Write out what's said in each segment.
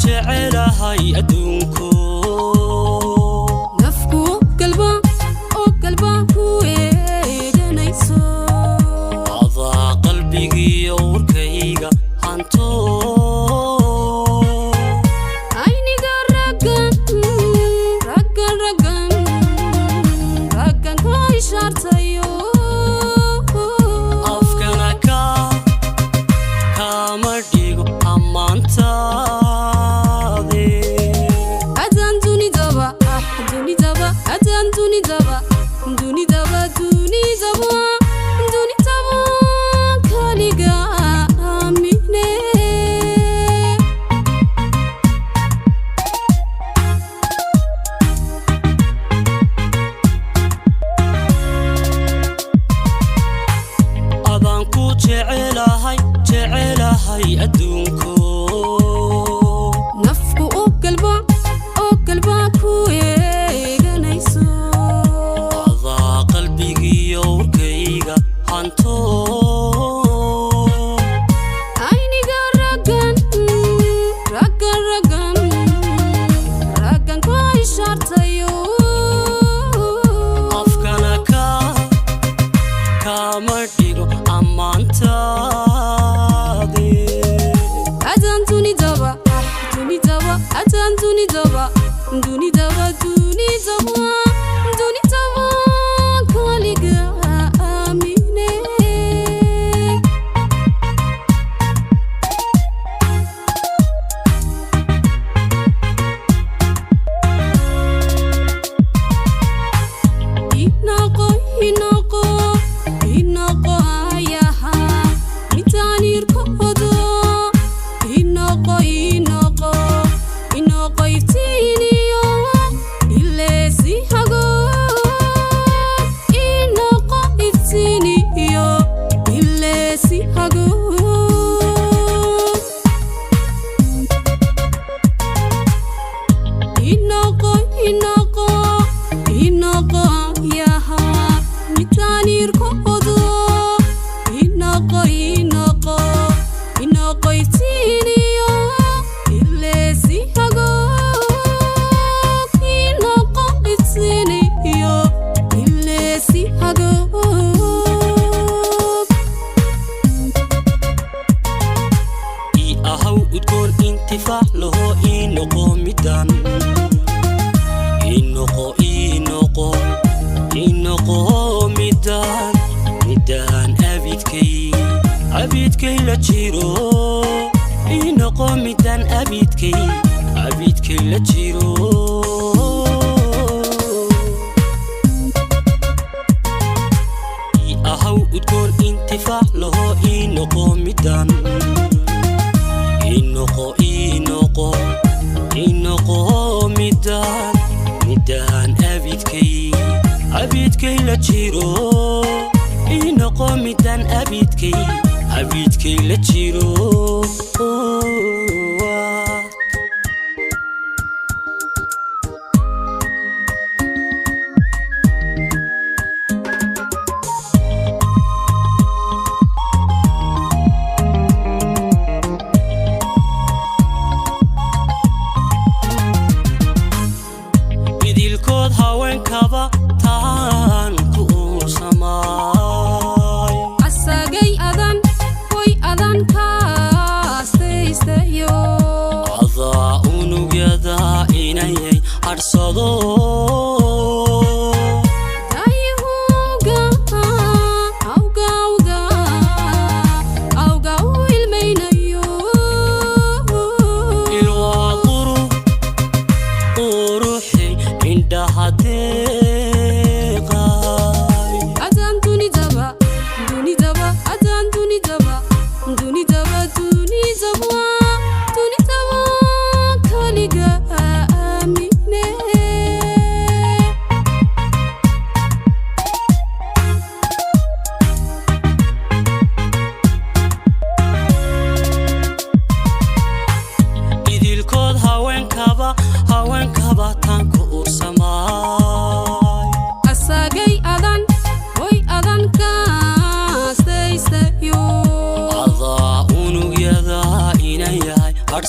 jecelahay adduunku nafku qalba ku eeganayso adaa qalbigiyo warkayga hanto ayniga raggan ka ishaartayo afkana kama dhigo ammaantaade adaan dunidaba kaliga aamine adaan ku jecelahay adduunku nafku qalba ku eeganayso adaa qalbigiyo warkayga hanto ayniga raggan ka ishaartayo afkana kama dhigo ammaantaade adaan dunidaba kaliga aamine inaqo ayaha mitaanirkoodo inaqo iftiiniyo ileesi hago inaqo iftiiniyo ileesi hago inaqo yaha mitaanirkoodo inaqo iftiiniyo ileesi hago inaqo iftiiniyo ileesi hago ii ahaw udgoon intifaac laho inoqo midaan abidkay la jiro inoqo midaan abidkay la jiro ii ahaw udgoon intifaac laho inoqo midaan midaan abidkay la jiro inoqo midaan abidkay la jiro idilkood haweenkaba taan ku samaay asagay adan kaastayo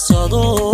dirsado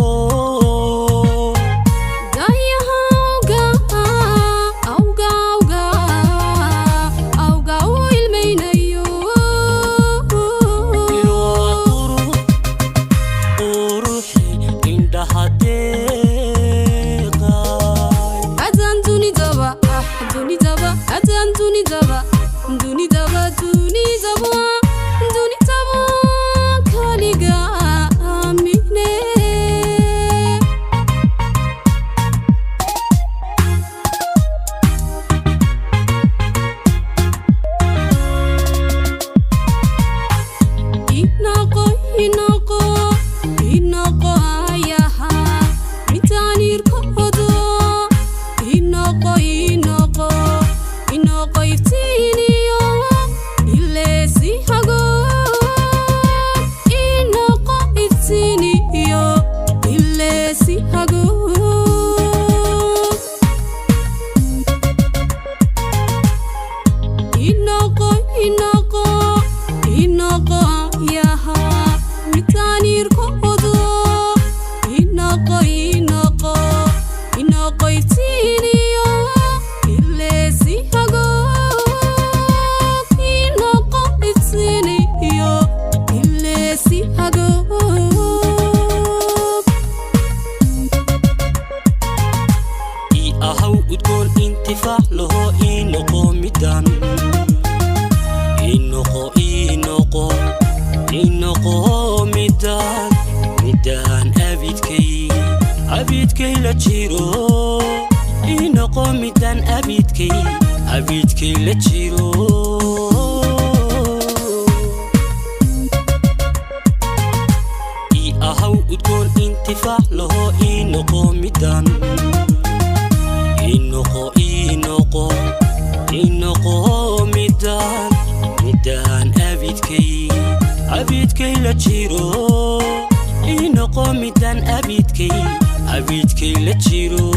abidkay la jiro